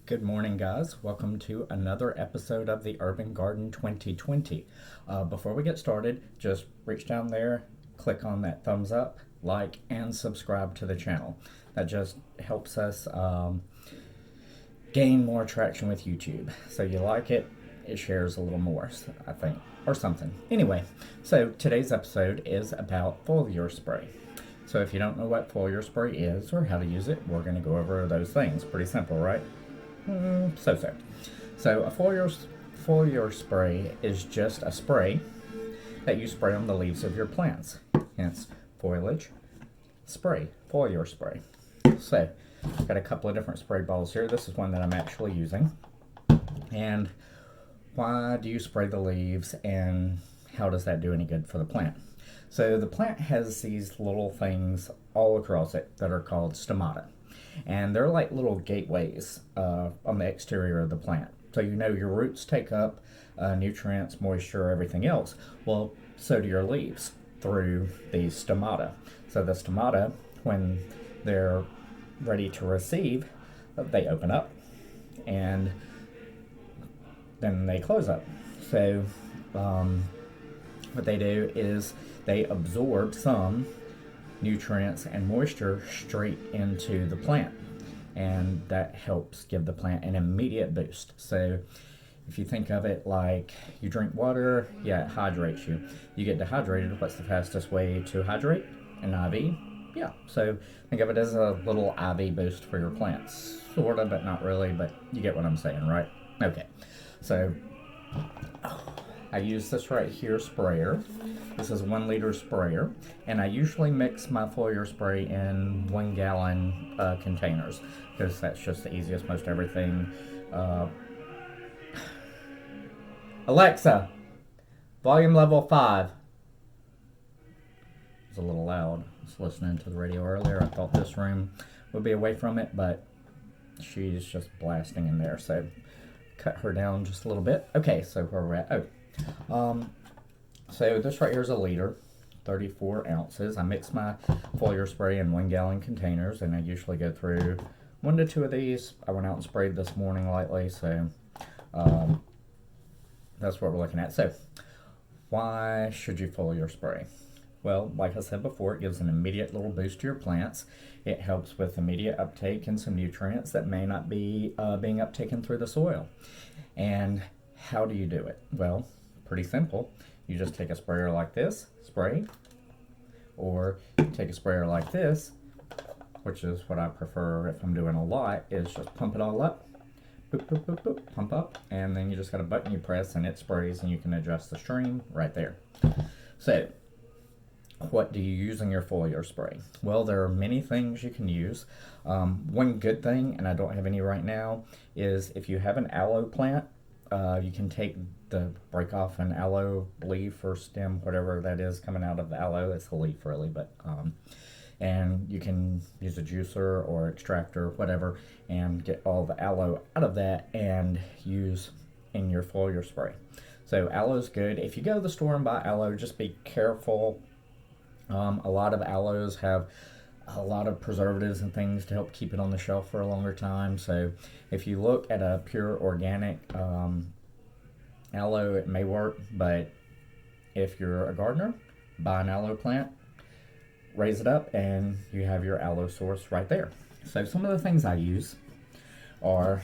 Good morning, guys. Welcome to another episode of the Urban Garden 2020. Before we get started, just reach down there, click on that thumbs up, like, and subscribe to the channel. That just helps us gain more traction with YouTube. So you like it, it shares a little more, I think, or something. Anyway, so today's episode is about foliar spray. So if you don't know what foliar spray is or how to use it, we're going to go over those things. Pretty simple, right? So a foliar spray is just a spray that you spray on the leaves of your plants. Hence, foliage spray, foliar spray. So, I've got a couple of different spray bottles here. This is one that I'm actually using. And why do you spray the leaves, and how does that do any good for the plant? So the plant has these little things all across it that are called stomata. And they're like little gateways on the exterior of the plant. So you know your roots take up nutrients, moisture, everything else. Well, so do your leaves through these stomata. So the stomata, when they're ready to receive, they open up and then they close up. So what they do is they absorb some nutrients and moisture straight into the plant, and that helps give the plant an immediate boost. So if you think of it like you drink water, yeah, it hydrates you. You get dehydrated, what's the fastest way to hydrate? An IV? Yeah, so think of it as a little IV boost for your plants. Sort of, but not really, but you get what I'm saying, right? Okay, so I use this right here sprayer. This is a 1 liter sprayer, and I usually mix my foliar spray in 1 gallon containers because that's just the easiest. Most everything. Alexa, volume level 5. It's a little loud. I was listening to the radio earlier. I thought this room would be away from it, but she's just blasting in there. So cut her down just a little bit. Okay, so where we're at. So this right here is a liter, 34 ounces. I mix my foliar spray in 1 gallon containers, and I usually go through 1 to 2 of these. I went out and sprayed this morning lightly, so that's what we're looking at. So why should you foliar spray? Well, like I said before, it gives an immediate little boost to your plants. It helps with immediate uptake in some nutrients that may not be being uptaken through the soil. And how do you do it? Well, pretty simple. You just take a sprayer like this, spray, or take a sprayer like this, which is what I prefer if I'm doing a lot, is just pump it all up, boop, boop, boop, boop, pump up, and then you just got a button you press and it sprays, and you can adjust the stream right there. So, what do you use in your foliar spray? Well, there are many things you can use. One good thing, and I don't have any right now, is if you have an aloe plant, you can break off an aloe leaf or stem, whatever that is coming out of the aloe. It's a leaf really, but and you can use a juicer or extractor, whatever, and get all the aloe out of that and use in your foliar spray. So aloe's good. If you go to the store and buy aloe, just be careful. A lot of aloes have a lot of preservatives and things to help keep it on the shelf for a longer time. So if you look at a pure organic aloe, it may work, but if you're a gardener, buy an aloe plant, raise it up, and you have your aloe source right there. So some of the things I use are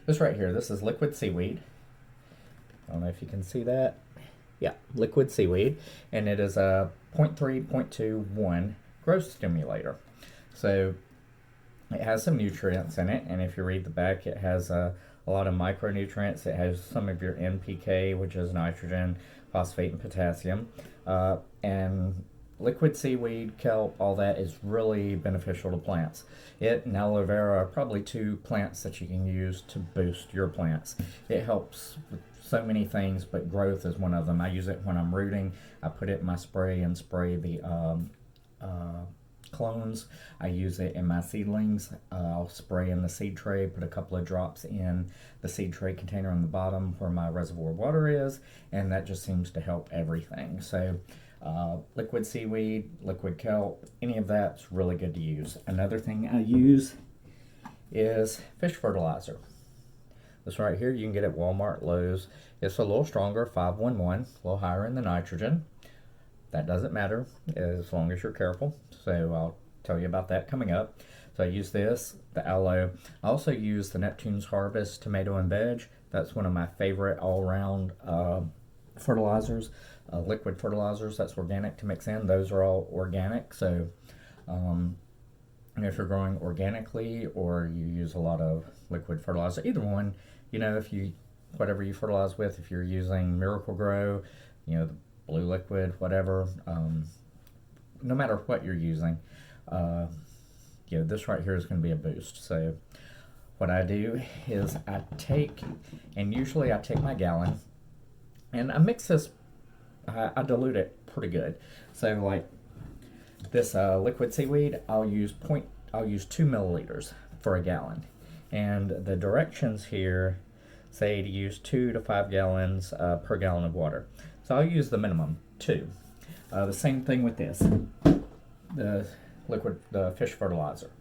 this right here. This is liquid seaweed. I don't know if you can see that. Yeah, liquid seaweed, and it is a 0.3, 0.21 growth stimulator. So it has some nutrients in it, and if you read the back, it has a lot of micronutrients. It has some of your NPK, which is nitrogen, phosphate, and potassium. And liquid seaweed, kelp, all that is really beneficial to plants. It and aloe vera are probably 2 plants that you can use to boost your plants. It helps with so many things, but growth is one of them. I use it when I'm rooting. I put it in my spray and spray the clones. I use it in my seedlings. I'll spray in the seed tray, put a couple of drops in the seed tray container on the bottom where my reservoir water is, and that just seems to help everything. So liquid seaweed, liquid kelp, any of that's really good to use. Another thing I use is fish fertilizer. This right here you can get at Walmart, Lowe's. It's a little stronger, 511, a little higher in the nitrogen. That doesn't matter as long as you're careful. So I'll tell you about that coming up. So I use this, the aloe. I also use the Neptune's Harvest tomato and veg. That's one of my favorite all-around fertilizers, liquid fertilizers. That's organic to mix in. Those are all organic. So if you're growing organically or you use a lot of liquid fertilizer, either one, if you, whatever you fertilize with, if you're using Miracle Grow, the blue liquid, whatever, no matter what you're using, this right here is going to be a boost. So what I do is usually I take my gallon and I mix this, I dilute it pretty good. So like this liquid seaweed, I'll use 2 milliliters for a gallon. And the directions here say to use 2 to 5 gallons per gallon of water. So I'll use the minimum, 2. The same thing with this, the fish fertilizer.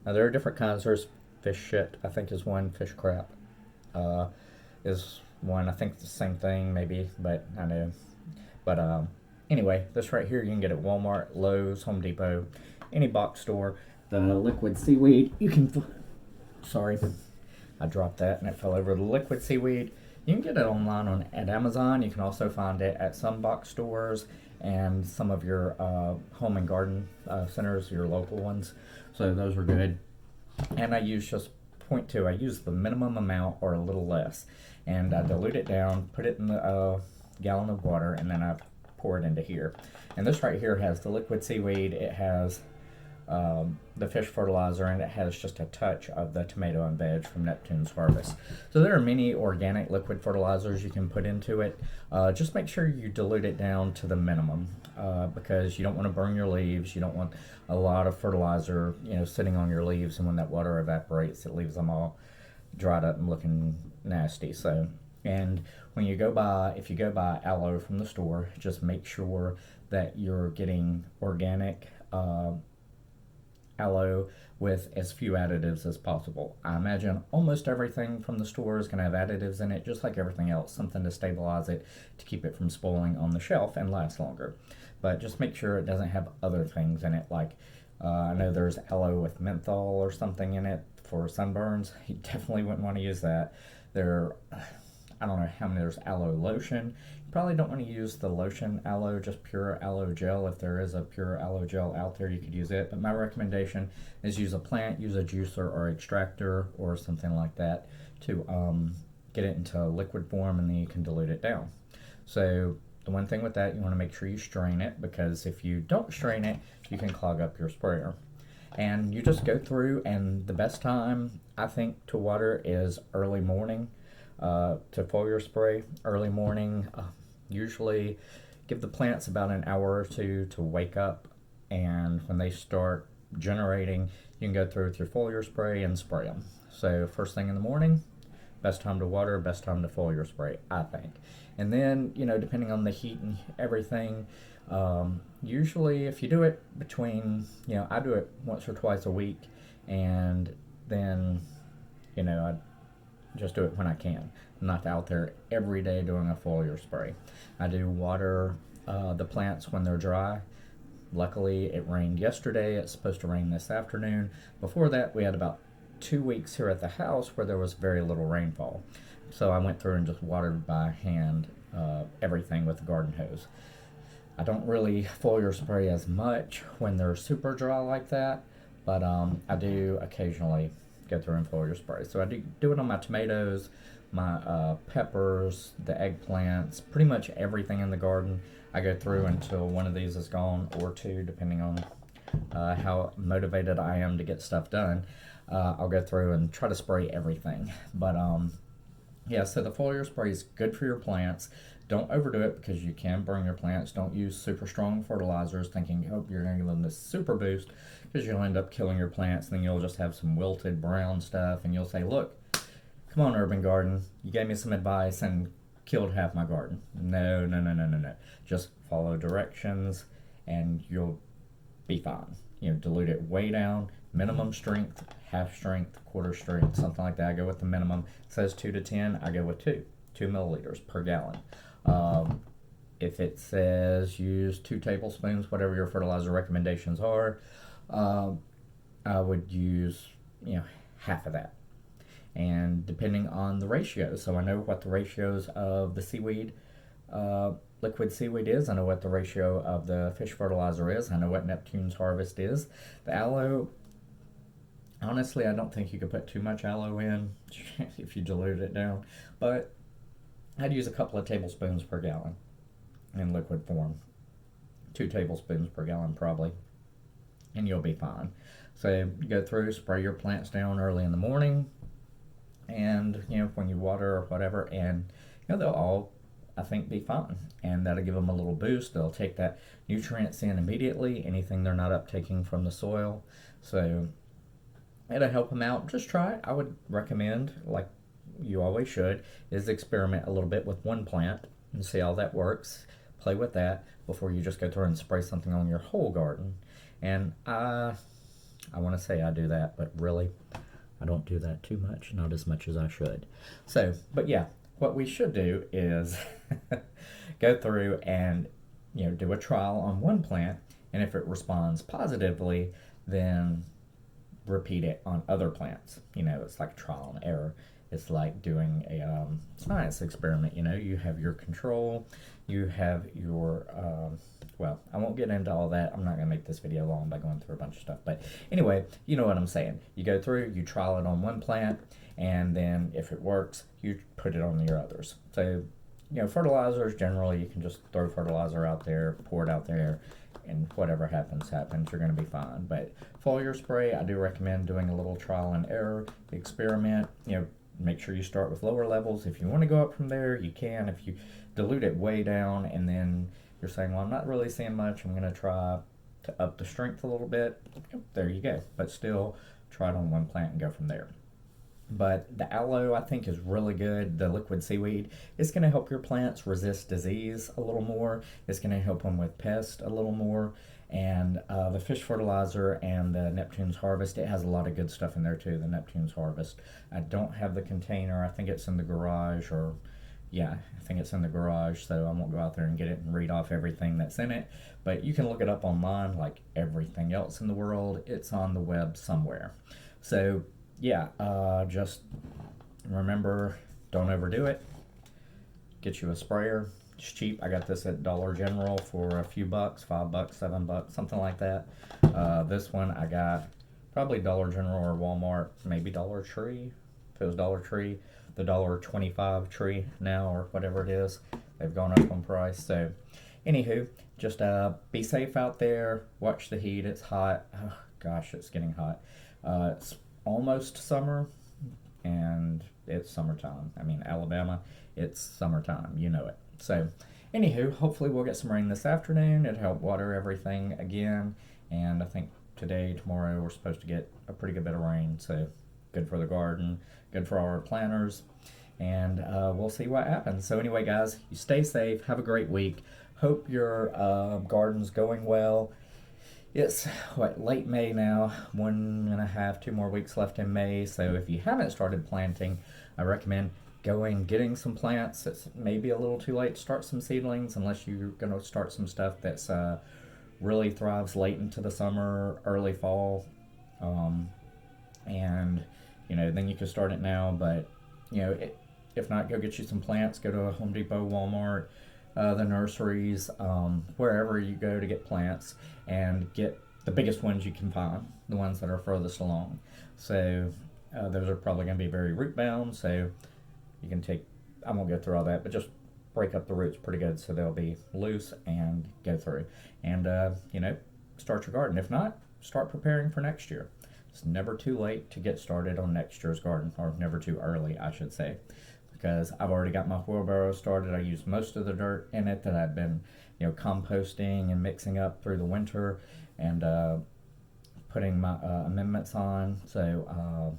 Now there are different kinds. There's fish shit, I think is one. Fish crap is one. I think it's the same thing, maybe, but I know. But anyway, this right here you can get at Walmart, Lowe's, Home Depot, any box store. The liquid seaweed, you can, sorry, I dropped that and it fell over. The liquid seaweed, you can get it online at Amazon. You can also find it at some box stores and some of your home and garden centers, your local ones. So those are good. And I use just 0.2. I use the minimum amount or a little less. And I dilute it down, put it in the gallon of water, and then I pour it into here. And this right here has the liquid seaweed. It has the fish fertilizer, and it has just a touch of the tomato and veg from Neptune's Harvest. So there are many organic liquid fertilizers you can put into it. Just make sure you dilute it down to the minimum because you don't want to burn your leaves. You don't want a lot of fertilizer, sitting on your leaves, and when that water evaporates, it leaves them all dried up and looking nasty. So, and when you go buy, if you go buy aloe from the store, just make sure that you're getting organic aloe with as few additives as possible. I imagine almost everything from the store is going to have additives in it, just like everything else, something to stabilize it, to keep it from spoiling on the shelf and last longer. But just make sure it doesn't have other things in it, like I know there's aloe with menthol or something in it for sunburns. You definitely wouldn't want to use that. I don't know how many, there's aloe lotion. You probably don't want to use the lotion aloe, just pure aloe gel. If there is a pure aloe gel out there, you could use it. But my recommendation is use a plant, use a juicer or extractor or something like that to get it into liquid form, and then you can dilute it down. So the one thing with that, you want to make sure you strain it, because if you don't strain it, you can clog up your sprayer. And you just go through, and the best time I think to water is early morning. To foliar spray early morning, usually give the plants about an hour or two to wake up, and when they start generating, you can go through with your foliar spray and spray them. So first thing in the morning, best time to water, best time to foliar spray, I think. And then, depending on the heat and everything, usually if you do it between, I do it once or twice a week, and then, I just do it when I can. I'm not out there every day doing a foliar spray. I do water the plants when they're dry. Luckily, it rained yesterday. It's supposed to rain this afternoon. Before that, we had about 2 weeks here at the house where there was very little rainfall. So I went through and just watered by hand everything with the garden hose. I don't really foliar spray as much when they're super dry like that, but I do occasionally go through and foliar spray. So I do it on my tomatoes, my peppers, the eggplants, pretty much everything in the garden. I go through until one of these is gone, or two, depending on how motivated I am to get stuff done. I'll go through and try to spray everything. But yeah, so the foliar spray is good for your plants. Don't overdo it because you can burn your plants. Don't use super strong fertilizers thinking, you're going to give them this super boost, because you'll end up killing your plants, and then you'll just have some wilted brown stuff, and you'll say, look, come on, Urban Garden, you gave me some advice, and killed half my garden. No, no, no, no, no, no. Just follow directions and you'll be fine. You know, dilute it way down, minimum strength, half strength, quarter strength, something like that. I go with the minimum. It says 2 to 10, I go with 2 milliliters per gallon. If it says use 2 tablespoons, whatever your fertilizer recommendations are, I would use, you know, half of that. And depending on the ratio, so I know what the ratios of the seaweed, liquid seaweed is. I know what the ratio of the fish fertilizer is. I know what Neptune's Harvest is. The aloe, honestly, I don't think you could put too much aloe in if you dilute it down. But I'd use a couple of tablespoons per gallon in liquid form. 2 tablespoons per gallon probably. And you'll be fine. So you go through, spray your plants down early in the morning. And, you know, when you water or whatever, and, you know, they'll all, I think, be fine. And that'll give them a little boost. They'll take that nutrients in immediately, anything they're not uptaking from the soil. So it'll help them out. Just try it. I would recommend, like you always should, is experiment a little bit with one plant and see how that works. Play with that before you just go through and spray something on your whole garden. And I want to say I do that, but really, I don't do that too much, not as much as I should. So, but yeah, what we should do is go through and, you know, do a trial on one plant, and if it responds positively, then repeat it on other plants. You know, it's like trial and error. It's like doing a science experiment. You know, you have your control, you have your, well, I won't get into all that. I'm not going to make this video long by going through a bunch of stuff. But anyway, you know what I'm saying. You go through, you trial it on one plant, and then if it works, you put it on your others. So, you know, fertilizers, generally, you can just throw fertilizer out there, pour it out there, and whatever happens, happens. You're going to be fine. But foliar spray, I do recommend doing a little trial and error experiment. You know, make sure you start with lower levels. If you want to go up from there, you can. If you dilute it way down and then you're saying, well, I'm not really seeing much, I'm going to try to up the strength a little bit, there you go. But still, try it on one plant and go from there. But the aloe, I think, is really good. The liquid seaweed, it's going to help your plants resist disease a little more. It's going to help them with pests a little more. And the fish fertilizer and the Neptune's Harvest, it has a lot of good stuff in there too, the Neptune's Harvest. I don't have the container. I think it's in the garage, or yeah, I think it's in the garage, so I won't go out there and get it and read off everything that's in it. But you can look it up online like everything else in the world. It's on the web somewhere. So yeah, just remember, don't overdo it. Get you a sprayer. It's cheap. I got this at Dollar General for a few bucks, $5, $7, something like that. This one I got probably Dollar General or Walmart, maybe Dollar Tree. If it was Dollar Tree, the $1.25 tree now, or whatever it is, they've gone up on price. So, anywho, just be safe out there. Watch the heat. It's hot. Oh, gosh, it's getting hot. It's almost summer, and it's summertime. I mean, Alabama, it's summertime. You know it. So, anywho, hopefully we'll get some rain this afternoon. It'll help water everything again. And I think today, tomorrow, we're supposed to get a pretty good bit of rain. So, good for the garden, good for our planters. And we'll see what happens. So, anyway, guys, you stay safe. Have a great week. Hope your garden's going well. It's, what, late May now. 1.5, 2 more weeks left in May. So, if you haven't started planting, I recommend going getting some plants. It's maybe a little too late to start some seedlings unless you're going to start some stuff that's really thrives late into the summer, early fall, and you know, then you can start it now. But you know, if not, go get you some plants. Go to Home Depot, Walmart, the nurseries, wherever you go to get plants, and get the biggest ones you can find, the ones that are furthest along. So those are probably going to be very root bound, so you can take, I won't go through all that, but just break up the roots pretty good so they'll be loose and go through. And, you know, start your garden. If not, start preparing for next year. It's never too late to get started on next year's garden, or never too early, I should say, because I've already got my wheelbarrow started. I used most of the dirt in it that I've been, you know, composting and mixing up through the winter, and putting my amendments on. So,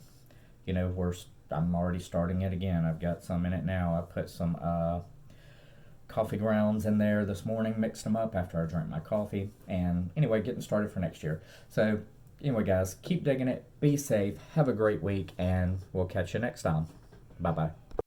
you know, I'm already starting it again. I've got some in it now. I put some coffee grounds in there this morning, mixed them up after I drank my coffee, and anyway, getting started for next year. So anyway, guys, keep digging it, be safe, have a great week, and we'll catch you next time. Bye-bye.